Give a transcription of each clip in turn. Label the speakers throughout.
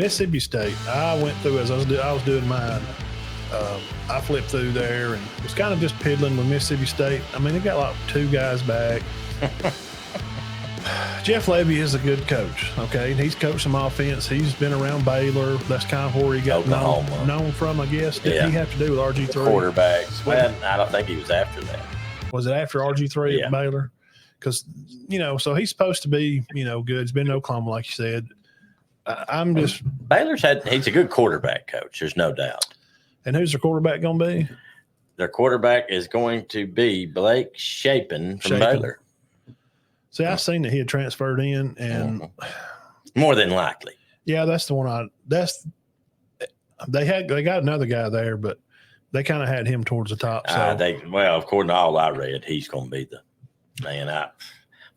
Speaker 1: Mississippi State, I went through as I was doing mine. I flipped through there and was kind of just piddling with Mississippi State. I mean, they got like 2 guys back. Jeff Lebby is a good coach, okay? He's coached some offense. He's been around Baylor. That's kind of where he got known from, I guess. Did he have to do with RG3?
Speaker 2: The quarterbacks. Well, I don't think he was after that.
Speaker 1: Was it after RG3 at Baylor? Because, so he's supposed to be, good. He's been in Oklahoma, like you said. I'm just –
Speaker 2: he's a good quarterback coach. There's no doubt.
Speaker 1: And who's their quarterback going to be?
Speaker 2: Their quarterback is going to be Blake Shapen from Baylor.
Speaker 1: See, I seen that he had transferred in, and
Speaker 2: more than likely,
Speaker 1: yeah, that's the one. They got another guy there, but they kind of had him towards the top. So
Speaker 2: according to all I read, he's going to be the man.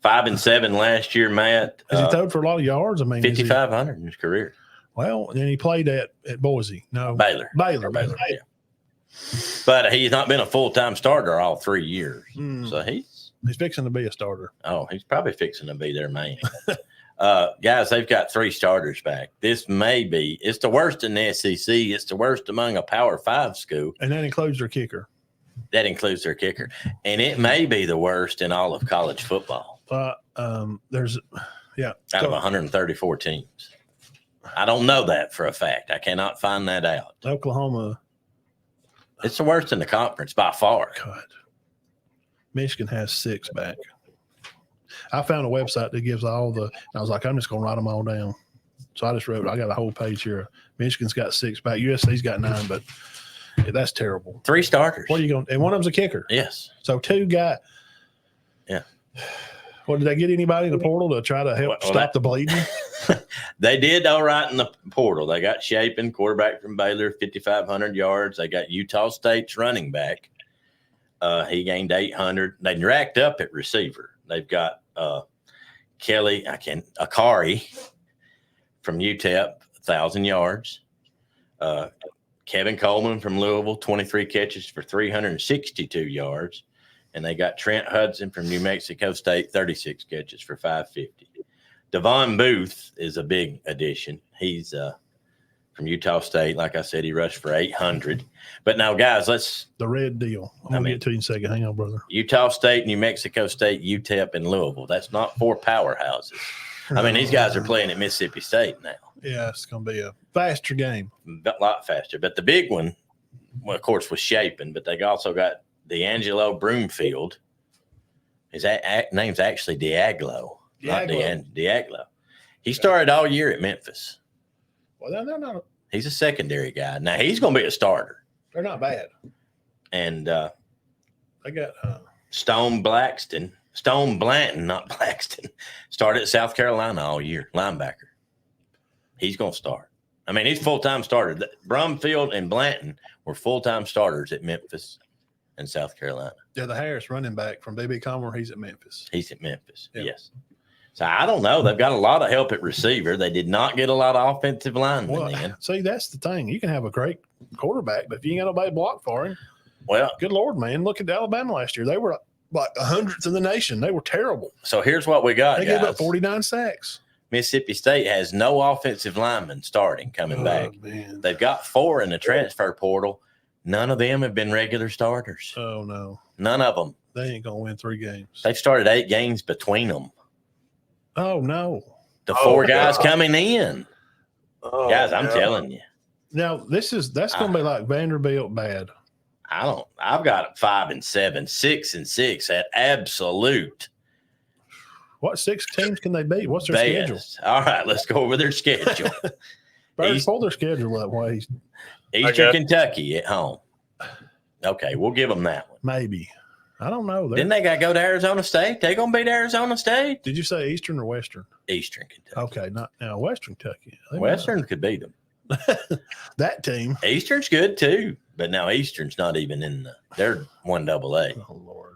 Speaker 2: 5-7 last year, Matt.
Speaker 1: Has he thrown for a lot of yards? I mean,
Speaker 2: 5,500 in his career.
Speaker 1: Well, then he played at Boise. No,
Speaker 2: Baylor. Yeah. But he's not been a full-time starter all 3 years, so he's
Speaker 1: fixing to be a starter.
Speaker 2: Oh, he's probably fixing to be their man. Guys, they've got 3 starters back. This it's the worst in the SEC. It's the worst among a Power 5 school.
Speaker 1: And that includes their kicker.
Speaker 2: And it may be the worst in all of college football.
Speaker 1: There's
Speaker 2: out of 134 teams. I don't know that for a fact. I cannot find that out.
Speaker 1: Oklahoma.
Speaker 2: It's the worst in the conference by far.
Speaker 1: God. Michigan has 6 back. I found a website that gives I was like, I'm just going to write them all down. So I just wrote, I got a whole page here. Michigan's got 6 back. USC's got 9, but that's terrible.
Speaker 2: 3 starters.
Speaker 1: What are you going to, and one of them's a kicker.
Speaker 2: Yes.
Speaker 1: So 2 got.
Speaker 2: Yeah.
Speaker 1: Well, did they get anybody in the portal to try to help stop the bleeding?
Speaker 2: They did all right in the portal. They got Shapen, quarterback from Baylor, 5,500 yards. They got Utah State's running back. He gained 800. They racked up at receiver. They've got Akari from UTEP, 1,000 yards. Kevin Coleman from Louisville, 23 catches for 362 yards. And they got Trent Hudson from New Mexico State, 36 catches for 550. Devon Booth is a big addition. He's from Utah State. Like I said, he rushed for 800. But now, guys,
Speaker 1: the red deal. I'm going to get to you in a second. Hang on, brother.
Speaker 2: Utah State, New Mexico State, UTEP, and Louisville. That's not 4 powerhouses. I mean, these guys are playing at Mississippi State now.
Speaker 1: Yeah, it's going to be a faster game.
Speaker 2: A lot faster. But the big one, well, of course, was Shapen, but they also got D'Angelo Broomfield. His name's actually Diaglo. Not Diaglo. He started all year at Memphis.
Speaker 1: Well, they're not.
Speaker 2: He's a secondary guy. Now, he's going to be a starter.
Speaker 1: They're not bad.
Speaker 2: And
Speaker 1: they got
Speaker 2: Stone Blanton, not Blackston, started at South Carolina all year, linebacker. He's going to start. I mean, he's full-time starter. Brumfield and Blanton were full-time starters at Memphis and South Carolina.
Speaker 1: Yeah, the Harris running back from BB Comer, he's at Memphis.
Speaker 2: Yes. So I don't know. They've got a lot of help at receiver. They did not get a lot of offensive linemen in.
Speaker 1: See, that's the thing. You can have a great quarterback, but if you ain't got nobody block for him,
Speaker 2: well,
Speaker 1: good Lord, man. Look at Alabama last year. They were like the 100th in the nation. They were terrible.
Speaker 2: So here's what we got,
Speaker 1: They gave up 49 sacks.
Speaker 2: Mississippi State has no offensive linemen starting coming back.
Speaker 1: Man.
Speaker 2: They've got 4 in the transfer portal. None of them have been regular starters.
Speaker 1: Oh, no.
Speaker 2: None of them.
Speaker 1: They ain't going to win 3 games.
Speaker 2: They've started 8 games between them.
Speaker 1: Oh, no.
Speaker 2: The 4 guys coming in.
Speaker 1: Oh,
Speaker 2: guys, I'm telling you.
Speaker 1: Now, that's going to be like Vanderbilt bad.
Speaker 2: I've got 5-7, 6-6 at absolute.
Speaker 1: What 6 teams can they beat? What's their schedule?
Speaker 2: All right, let's go over their schedule.
Speaker 1: Pull their schedule that way.
Speaker 2: Eastern Kentucky at home. Okay, we'll give them that one.
Speaker 1: Maybe. I don't know.
Speaker 2: Then they got to go to Arizona State. They going to beat Arizona State.
Speaker 1: Did you say Eastern or Western?
Speaker 2: Eastern Kentucky.
Speaker 1: Okay, not now Western Kentucky.
Speaker 2: Western could beat them.
Speaker 1: That team.
Speaker 2: Eastern's good too, but now Eastern's not even in they're 1AA.
Speaker 1: Oh, Lord.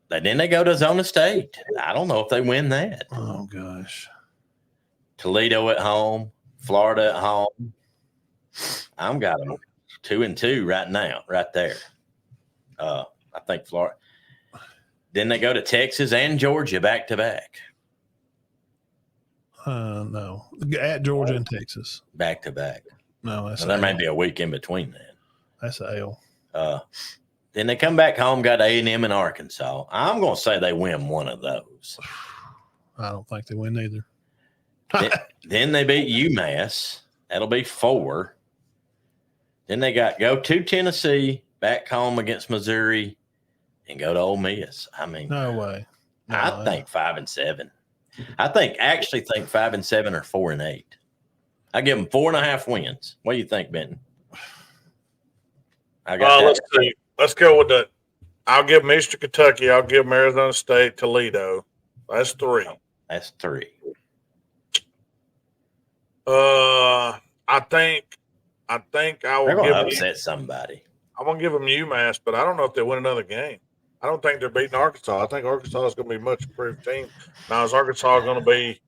Speaker 2: Then they go to Arizona State. I don't know if they win that.
Speaker 1: Oh, gosh.
Speaker 2: Toledo at home, Florida at home. I've got them 2-2 right now, right there. I think Florida. Then they go to Texas and Georgia back to back.
Speaker 1: No. At Georgia and Texas.
Speaker 2: back to back.
Speaker 1: No, that's
Speaker 2: There may be a week in between that.
Speaker 1: That's a L.
Speaker 2: Then they come back home, got A&M and Arkansas. I'm going to say they win one of those.
Speaker 1: I don't think they win either.
Speaker 2: Then they beat UMass. That'll be 4. Then they go to Tennessee, back home against Missouri, and go to Ole Miss. I mean,
Speaker 1: No way. No,
Speaker 2: I think 5-7. I actually think 5-7 or 4-8. I give them 4.5 wins. What do you think, Benton? I got
Speaker 3: let's see. Let's go with that. I'll give them Eastern Kentucky. I'll give them Arizona State, Toledo. That's 3.
Speaker 2: That's 3.
Speaker 3: I think I will
Speaker 2: They're going
Speaker 3: give
Speaker 2: to
Speaker 3: them.
Speaker 2: upset somebody.
Speaker 3: I'm going to give them UMass, but I don't know if they win another game. I don't think they're beating Arkansas. I think Arkansas is going to be a much improved team. Now, is Arkansas going to be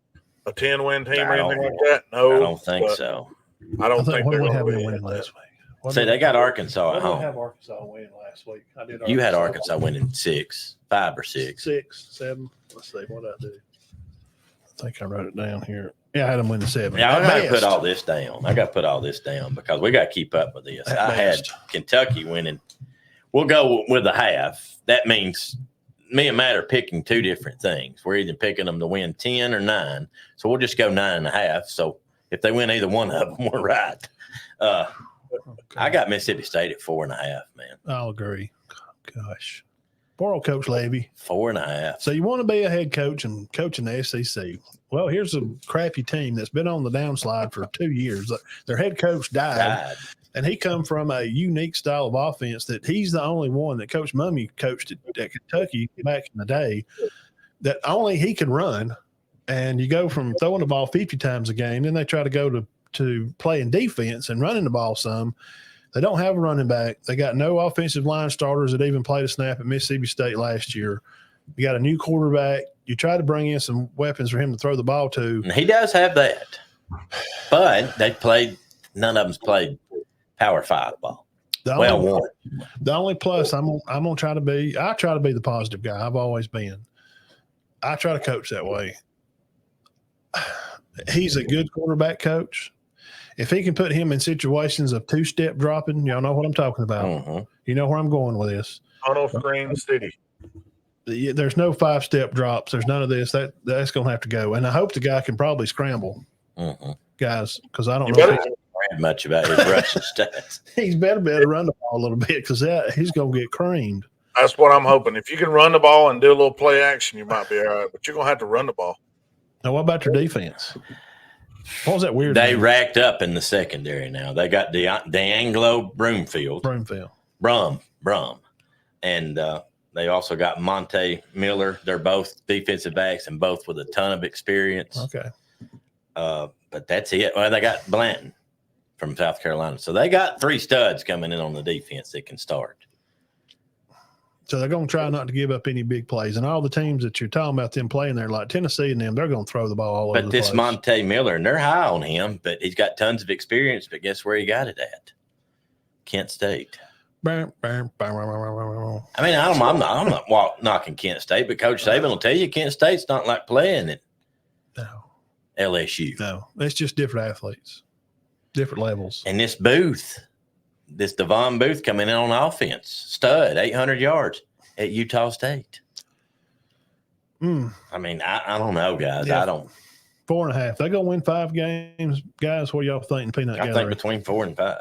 Speaker 3: a 10-win team or anything like that? No,
Speaker 2: I don't think so.
Speaker 3: I don't think
Speaker 1: what
Speaker 3: they're
Speaker 1: did we
Speaker 3: going
Speaker 1: have
Speaker 3: to
Speaker 1: them
Speaker 3: be
Speaker 1: winning last week?
Speaker 2: See, they got Arkansas at
Speaker 1: I
Speaker 2: home.
Speaker 1: have Arkansas win last week. I did.
Speaker 2: You had Arkansas winning 5 or 6.
Speaker 1: 6, 7. Let's see what I do. I think I wrote it down here. Yeah, I had them winning 7.
Speaker 2: Yeah, I got to
Speaker 1: At
Speaker 2: put
Speaker 1: best.
Speaker 2: all this down. Because we got to keep up with this.
Speaker 1: At
Speaker 2: I had
Speaker 1: best.
Speaker 2: Kentucky winning. We'll go with a half. That means me and Matt are picking 2 different things. We're either picking them to win 10 or 9. So we'll just go 9.5. So if they win either one of them, we're right. I got Mississippi State at 4.5, man.
Speaker 1: I'll agree. Gosh. Poor old Coach Lebby.
Speaker 2: 4.5.
Speaker 1: So you want to be a head coach and coaching the SEC. Well, here's a crappy team that's been on the downslide for 2 years. Their head coach died. And he come from a unique style of offense that he's the only one that Coach Mummy coached at Kentucky back in the day that only he can run. And you go from throwing the ball 50 times a game, then they try to go to playing defense and running the ball some. They don't have a running back. They got no offensive line starters that even played a snap at Mississippi State last year. You got a new quarterback. You try to bring in some weapons for him to throw the ball to.
Speaker 2: And he does have that. But none of them's played Power 5 ball.
Speaker 1: The only plus I'm gonna try to be the positive guy. I've always been. I try to coach that way. He's a good quarterback coach. If he can put him in situations of 2-step dropping, y'all know what I'm talking about.
Speaker 2: Mm-hmm.
Speaker 1: You know where I'm going with this.
Speaker 3: on Green City.
Speaker 1: There's no 5-step drops. There's none of this. That's going to have to go. And I hope the guy can probably scramble, guys, because I don't know.
Speaker 2: If read much about his rushing stats.
Speaker 1: He's better be able to run the ball a little bit because he's going to get creamed.
Speaker 3: That's what I'm hoping. If you can run the ball and do a little play action, you might be all right. But you're going to have to run the ball.
Speaker 1: Now, what about your defense? What was that weird
Speaker 2: They
Speaker 1: name?
Speaker 2: racked up in the secondary now. They got DeAngelo Brum. And they also got Monte Miller. They're both defensive backs and both with a ton of experience.
Speaker 1: Okay.
Speaker 2: But that's it. Well, they got Blanton from South Carolina. So they got 3 studs coming in on the defense that can start.
Speaker 1: So they're going to try not to give up any big plays. And all the teams that you're talking about them playing there, like Tennessee and them, they're going to throw the ball all over the place.
Speaker 2: But this Monte Miller, and they're high on him, but he's got tons of experience. But guess where he got it at? Kent State. I mean, I'm not knocking Kent State, but Coach Saban will tell you Kent State's not like playing at LSU.
Speaker 1: No, it's just different athletes, different levels.
Speaker 2: And this Devon Booth coming in on offense, stud, 800 yards at Utah State. I mean, I don't know, guys.
Speaker 1: Yeah.
Speaker 2: I don't.
Speaker 1: 4.5. They're going to win 5 games. Guys, what y'all think? Peanut
Speaker 2: I
Speaker 1: gallery?
Speaker 2: think between 4 and 5.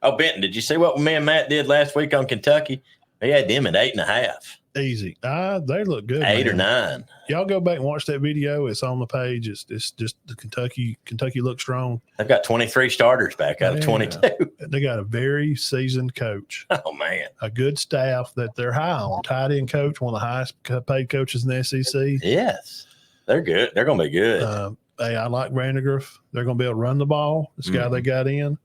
Speaker 2: Oh, Benton, did you see what me and Matt did last week on Kentucky? He had them at 8.5.
Speaker 1: Easy. They look good.
Speaker 2: 8
Speaker 1: man.
Speaker 2: or 9.
Speaker 1: Y'all go back and watch that video. It's on the page. It's just the Kentucky looks strong.
Speaker 2: They've got 23 starters back out of 22.
Speaker 1: They got a very seasoned coach.
Speaker 2: Oh, man.
Speaker 1: A good staff that they're high on. Tight end coach, one of the highest paid coaches in the SEC.
Speaker 2: Yes. They're good. They're going to be good.
Speaker 1: I like Vandegrift. They're going to be able to run the ball. This guy they got in.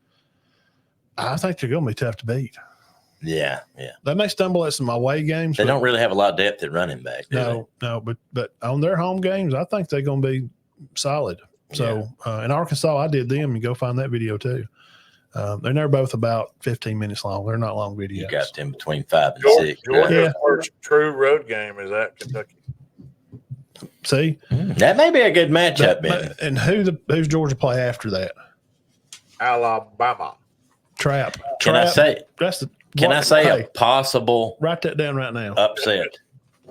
Speaker 1: I think they're going to be tough to beat.
Speaker 2: Yeah.
Speaker 1: They may stumble at some away games.
Speaker 2: They don't really have a lot of depth at running back, do
Speaker 1: No, but on their home games, I think they're going to be solid. So in Arkansas, I did them. You go find that video too. They're both about 15 minutes long. They're not long videos.
Speaker 2: You got them between 5 and 6.
Speaker 3: Georgia's first true road game is at Kentucky.
Speaker 1: See,
Speaker 2: that may be a good matchup, Ben.
Speaker 1: And who's Georgia play after that?
Speaker 3: Alabama.
Speaker 1: Trap.
Speaker 2: Can I say?
Speaker 1: That's the.
Speaker 2: Can I say a possible?
Speaker 1: Write that down right now.
Speaker 2: Upset.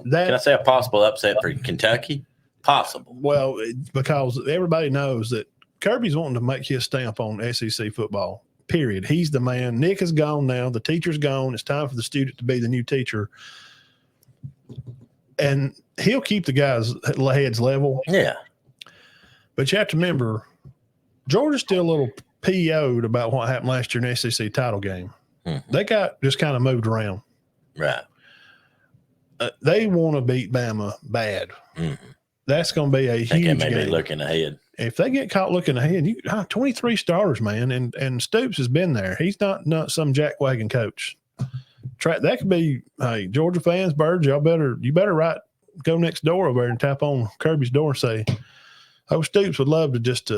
Speaker 2: Can I say a possible upset for Kentucky? Possible.
Speaker 1: Well, because everybody knows that Kirby's wanting to make his stamp on SEC football. Period. He's the man. Nick is gone now. The teacher's gone. It's time for the student to be the new teacher. And he'll keep the guys' heads level.
Speaker 2: Yeah.
Speaker 1: But you have to remember, Georgia's still a little PO'd about what happened last year in the SEC title game.
Speaker 2: Mm-hmm.
Speaker 1: They got just kind of moved around.
Speaker 2: Right.
Speaker 1: They want to beat Bama bad.
Speaker 2: Mm-hmm.
Speaker 1: That's going to be a huge game.
Speaker 2: Be looking ahead.
Speaker 1: If they get caught looking ahead, 23 starters, man, and Stoops has been there. He's not some jackwagon coach. That could be, hey, Georgia fans, Birds, you better go next door over there and tap on Kirby's door and say, oh, Stoops would love to just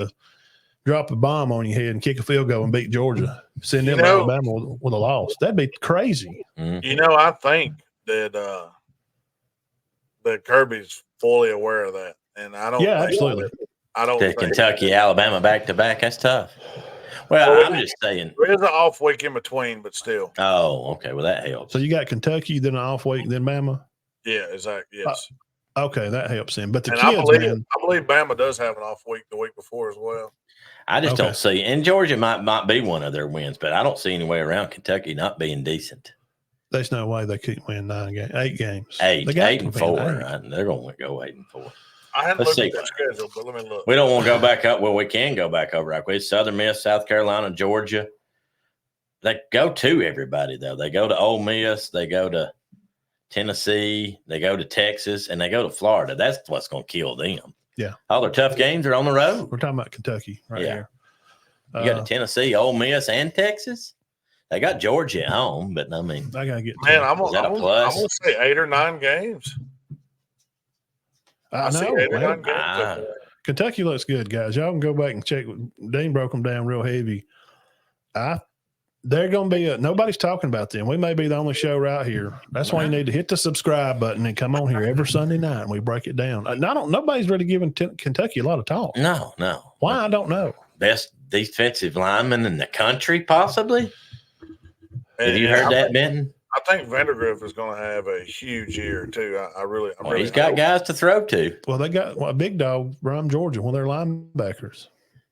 Speaker 1: drop a bomb on your head and kick a field goal and beat Georgia. Send them to Alabama with a loss. That'd be crazy.
Speaker 2: Mm-hmm.
Speaker 3: I think that Kirby's fully aware of that. And I don't think
Speaker 1: absolutely.
Speaker 3: I don't think
Speaker 2: Kentucky, Alabama back to back. That's tough. Well, I'm just saying.
Speaker 3: There is an off week in between, but still.
Speaker 2: Oh, okay. Well, that helps.
Speaker 1: So you got Kentucky, then an off week, then Bama?
Speaker 3: Yeah, exactly. Yes.
Speaker 1: Okay, that helps him. But
Speaker 3: I believe Bama does have an off week the week before as well.
Speaker 2: I just don't see, and Georgia might be one of their wins, but I don't see any way around Kentucky not being decent.
Speaker 1: There's no way they couldn't win 8 games.
Speaker 2: Eight and 4. Right? They're going to go 8 and 4.
Speaker 3: I haven't looked at their schedule, but let me look.
Speaker 2: We don't want to go back up. Well, we can go back over right quick. Southern Miss, South Carolina, Georgia. They go to everybody, though. They go to Ole Miss. They go to Tennessee. They go to Texas. And they go to Florida. That's what's going to kill them.
Speaker 1: Yeah.
Speaker 2: All their tough games are on the road.
Speaker 1: We're talking about Kentucky here.
Speaker 2: You got to Tennessee, Ole Miss, and Texas. They got Georgia at home, but I mean.
Speaker 1: I got to get
Speaker 3: – Man, I'm going to say 8 or 9 games.
Speaker 1: I know. Kentucky looks good, guys. Y'all can go back and check. Dean broke them down real heavy. They're going to be nobody's talking about them. We may be the only show right here. That's why you need to hit the subscribe button and come on here every Sunday night and we break it down. Nobody's really giving Kentucky a lot of talk.
Speaker 2: No.
Speaker 1: Why? I don't know.
Speaker 2: Best defensive lineman in the country, possibly. Have you heard that, Benton?
Speaker 3: I think Vandergriff is going to have a huge year too.
Speaker 2: He's got guys to throw to.
Speaker 1: Well, they got a big dog from Georgia, one of their linebackers.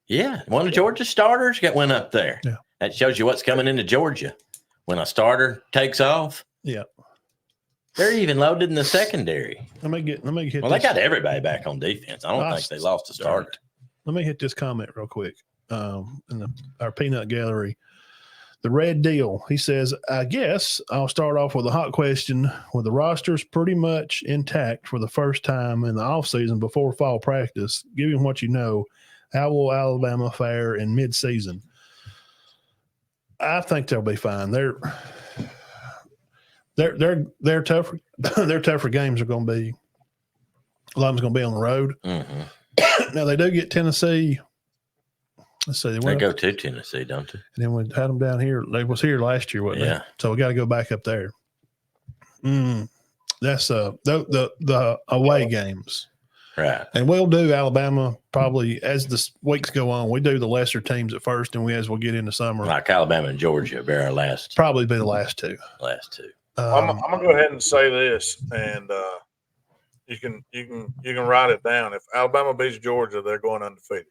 Speaker 2: Yeah, one of Georgia's starters went up there.
Speaker 1: Yeah,
Speaker 2: that shows you what's coming into Georgia when a starter takes off.
Speaker 1: Yeah,
Speaker 2: they're even loaded in the secondary.
Speaker 1: Let me hit.
Speaker 2: Well, they got everybody back on defense. I don't think they lost a starter.
Speaker 1: Let me hit this comment real quick. In our peanut gallery. The Red Deal, he says, I guess I'll start off with a hot question. With the rosters pretty much intact for the first time in the offseason before fall practice, given what you know, how will Alabama fare in midseason? I think they'll be fine. They're tougher. Their tougher games are going to be. A lot of them's going to be on the road.
Speaker 2: Mm-hmm.
Speaker 1: Now they do get Tennessee. Let's see.
Speaker 2: They go to Tennessee, don't they?
Speaker 1: And then we had them down here. They was here last year, wasn't they? So we got to go back up there. That's the away games.
Speaker 2: Right.
Speaker 1: And we'll do Alabama probably as the weeks go on. We do the lesser teams at first, and as we'll get into summer.
Speaker 2: Like Alabama and Georgia be our last.
Speaker 1: Probably be the last two.
Speaker 3: I'm going to go ahead and say this, and you can write it down. If Alabama beats Georgia, they're going undefeated.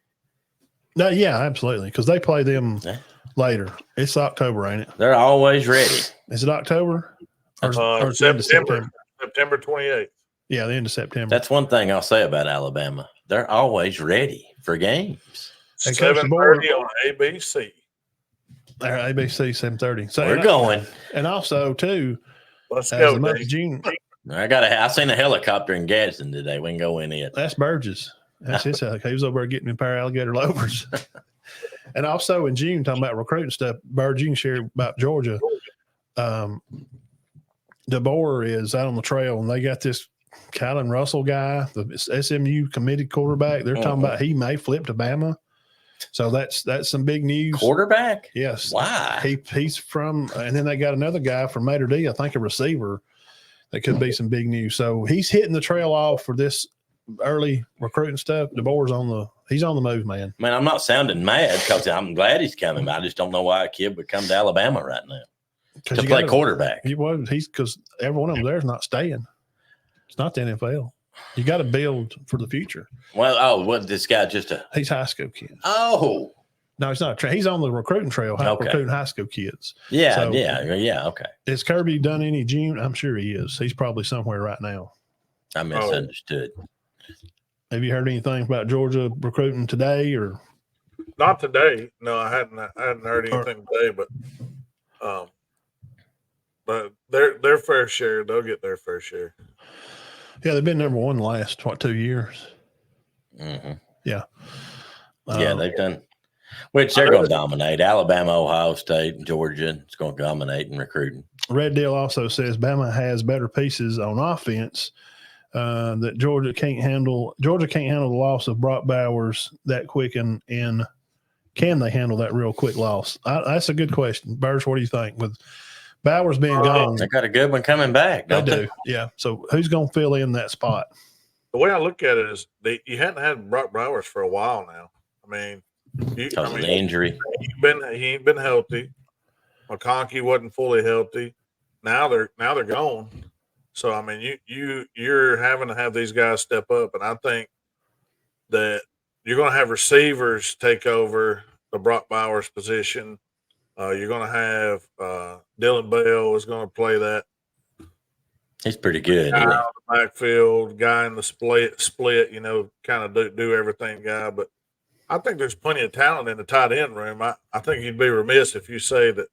Speaker 1: No, yeah, absolutely, because they play them later. It's October, ain't it?
Speaker 2: They're always ready.
Speaker 1: Is it October?
Speaker 3: Or September 28th.
Speaker 1: Yeah, the end of September.
Speaker 2: That's one thing I'll say about Alabama. They're always ready for games.
Speaker 3: 7:30 on ABC.
Speaker 1: ABC 7:30. So
Speaker 2: we're going.
Speaker 1: And also, too,
Speaker 3: let's go.
Speaker 1: June.
Speaker 2: I seen a helicopter in Gadsden today. We can go in it.
Speaker 1: That's Burgess. That's his helicopter. He was over there getting a pair of alligator loafers. And also in June, talking about recruiting stuff, Burge, you can share about Georgia. DeBoer is out on the trail, and they got this Kylan Russell guy, the SMU committed quarterback. They're talking about he may flip to Bama. So that's some big news.
Speaker 2: Quarterback?
Speaker 1: Yes.
Speaker 2: Why?
Speaker 1: He's from, and then they got another guy from Mater D, I think a receiver. That could be some big news. So he's hitting the trail off for this early recruiting stuff, he's on the move, man.
Speaker 2: Man, I'm not sounding mad because I'm glad he's coming. But I just don't know why a kid would come to Alabama right now to play quarterback.
Speaker 1: Because every one of them there is not staying. It's not the NFL. You got to build for the future.
Speaker 2: Well, what this guy
Speaker 1: he's high school kid.
Speaker 2: Oh.
Speaker 1: No, he's not. He's on the recruiting trail, recruiting high school kids.
Speaker 2: Yeah, so, yeah. Okay.
Speaker 1: Has Kirby done any June? I'm sure he is. He's probably somewhere right now.
Speaker 2: I misunderstood.
Speaker 1: Have you heard anything about Georgia recruiting today or?
Speaker 3: Not today. No, I hadn't heard anything today, but their fair share, they'll get their fair share.
Speaker 1: Yeah, they've been number one the last 2 years.
Speaker 2: Mm-hmm.
Speaker 1: Yeah.
Speaker 2: Yeah, they've done. Which they're going to dominate. Alabama, Ohio State, and Georgia is going to dominate in recruiting. Red
Speaker 1: Deal also says Bama has better pieces on offense that Georgia can't handle. Georgia can't handle the loss of Brock Bowers that quick, and can they handle that real quick loss? That's a good question. Burge, what do you think? With Bowers being gone.
Speaker 2: They got a good one coming back, don't they?
Speaker 1: Yeah. So who's going to fill in that spot?
Speaker 3: The way I look at it is you hadn't had Brock Bowers for a while now. I mean,
Speaker 2: because of the injury.
Speaker 3: He ain't been healthy. McConkey wasn't fully healthy. Now they're gone. So I mean, you're having to have these guys step up, and I think that you're going to have receivers take over the Brock Bowers position. You're going to have Dylan Bell is going to play that.
Speaker 2: He's pretty good.
Speaker 3: Guy on the backfield, guy in the split. Kind of do everything guy, but. I think there's plenty of talent in the tight end room. I think you'd be remiss if you say that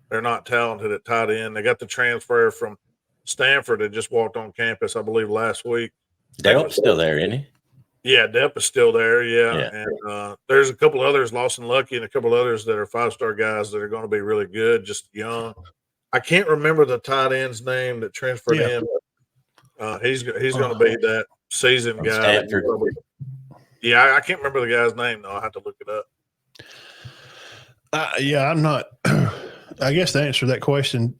Speaker 3: they're not talented at tight end. They got the transfer from Stanford that just walked on campus, I believe, last week.
Speaker 2: Delp's still there, isn't he?
Speaker 3: Yeah, Delp is still there, yeah. And there's a couple others, Lawson Lucky, and a couple others that are five-star guys that are going to be really good, just young. I can't remember the tight end's name that transferred in. He's going to be that seasoned guy. Yeah, I can't remember the guy's name, though. I have to look it up.
Speaker 1: I'm not – I guess to answer that question,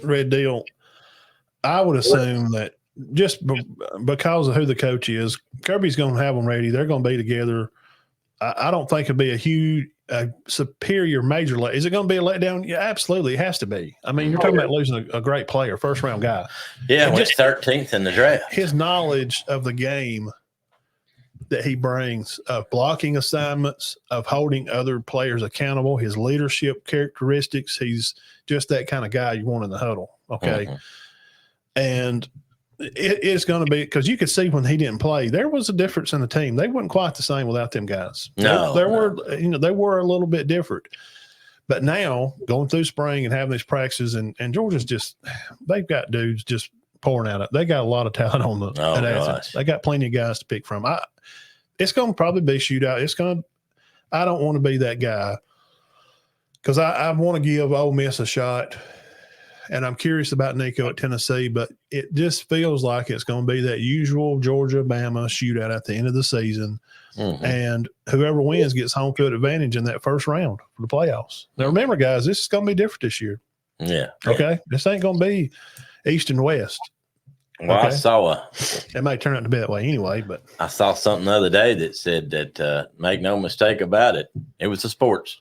Speaker 1: Red Deal, I would assume that just because of who the coach is, Kirby's going to have them ready. They're going to be together. I don't think it'd be a superior major – is it going to be a letdown? Yeah, absolutely. It has to be. I mean, you're talking about losing a great player, first-round guy.
Speaker 2: Yeah, went 13th in the draft.
Speaker 1: His knowledge of the game – that he brings of blocking assignments, of holding other players accountable, his leadership characteristics. He's just that kind of guy you want in the huddle. Okay. Mm-hmm. And it's going to be, because you could see when he didn't play, there was a difference in the team. They weren't quite the same without them guys. They were a little bit different. But now going through spring and having these practices, and Georgia's just, they've got dudes just pouring out. They got a lot of talent on the They got plenty of guys to pick from. It's going to probably be a shootout. I don't want to be that guy because I want to give Ole Miss a shot, and I'm curious about Nico at Tennessee, but it just feels like it's going to be that usual Georgia-Bama shootout at the end of the season, and whoever wins gets home field advantage in that first round for the playoffs. Now, remember, guys, this is going to be different this year.
Speaker 2: Yeah.
Speaker 1: Okay? This ain't going to be East and West.
Speaker 2: Well, okay. I saw
Speaker 1: it might turn out to be that way anyway, but
Speaker 2: I saw something the other day that said that make no mistake about it. It was a sports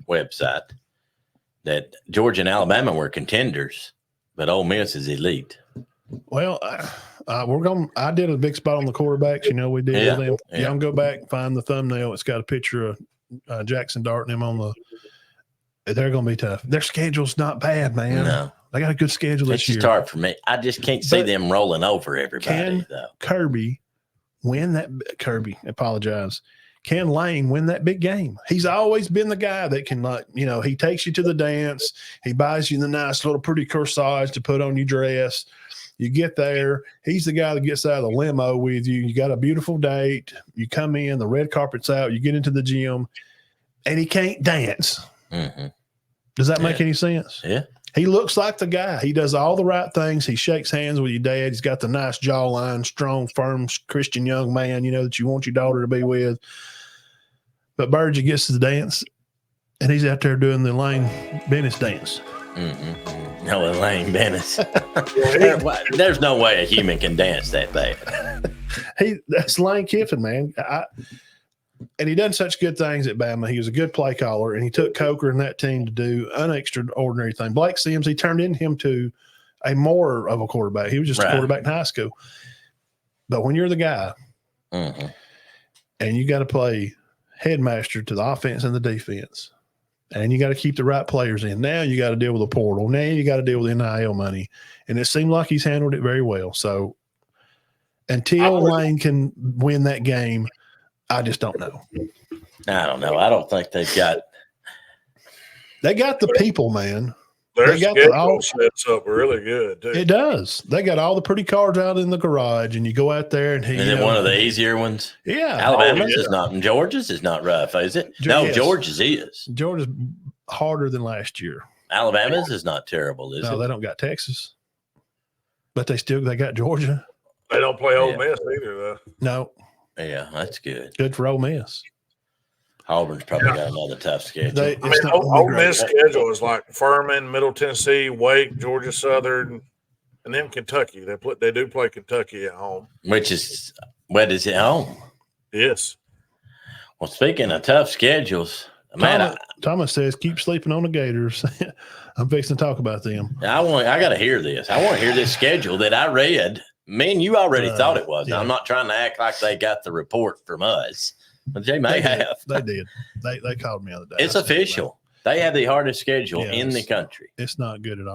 Speaker 2: website that Georgia and Alabama were contenders, but Ole Miss is elite.
Speaker 1: Well, I did a big spot on the quarterbacks. We did with them. Yeah, I'm go back and find the thumbnail. It's got a picture of Jackson Dart and them on the. They're going to be tough. Their schedule's not bad, man. No. They got a good schedule this year.
Speaker 2: It's hard for me. I just can't see them rolling over everybody, though.
Speaker 1: Kirby win that – Kirby, apologize. Can Lane win that big game? He's always been the guy that can, he takes you to the dance. He buys you the nice little pretty corsage to put on your dress. You get there. He's the guy that gets out of the limo with you. You got a beautiful date. You come in. The red carpet's out. You get into the gym, and he can't dance. Mm-hmm. Does that make any sense?
Speaker 2: Yeah.
Speaker 1: He looks like the guy. He does all the right things. He shakes hands with your dad. He's got the nice jawline, strong, firm, Christian young man, that you want your daughter to be with. But Burgess gets to the dance, and he's out there doing the Lane Bennis dance.
Speaker 2: Mm-hmm. No, Lane Bennis. There's no way a human can dance that bad.
Speaker 1: That's Lane Kiffin, man. And he done such good things at Bama. He was a good play caller, and he took Coker and that team to do an extraordinary thing. Blake Sims, he turned him to a more of a quarterback. He was just a quarterback in high school. But when you're the guy and you got to play headmaster to the offense and the defense, and you got to keep the right players in, now you got to deal with the portal. Now you got to deal with NIL money. And it seemed like he's handled it very well. So until Lane can win that game, I just don't know.
Speaker 2: I don't know. I don't think they've got.
Speaker 1: They got the people, man.
Speaker 3: Their schedule sets up really good, too.
Speaker 1: It does. They got all the pretty cards out in the garage, and you go out there and
Speaker 2: is it one of the easier ones?
Speaker 1: Yeah.
Speaker 2: Alabama's is not, and Georgia's is not rough, is it? No,
Speaker 1: yes.
Speaker 2: Georgia's is.
Speaker 1: Georgia's harder than last year.
Speaker 2: Alabama's is not terrible, is it?
Speaker 1: No, they don't got Texas, but they got Georgia.
Speaker 3: They don't play Ole Miss either, though.
Speaker 1: No.
Speaker 2: Yeah, that's good.
Speaker 1: Good for Ole Miss.
Speaker 2: Auburn's probably got another tough schedule.
Speaker 3: Ole Miss schedule is like Furman, Middle Tennessee, Wake, Georgia Southern, and then Kentucky. They do play Kentucky at home.
Speaker 2: Which is what is it home?
Speaker 3: Yes.
Speaker 2: Well, speaking of tough schedules,
Speaker 1: Thomas says keep sleeping on the Gators. I'm fixing to talk about them.
Speaker 2: I got to hear this. I want to hear this schedule that I read. Man, you already thought it was. Yeah. I'm not trying to act like they got the report from us, but they may have.
Speaker 1: They did. They called me the other day.
Speaker 2: It's official. They have the hardest schedule in the country.
Speaker 1: It's not good at all.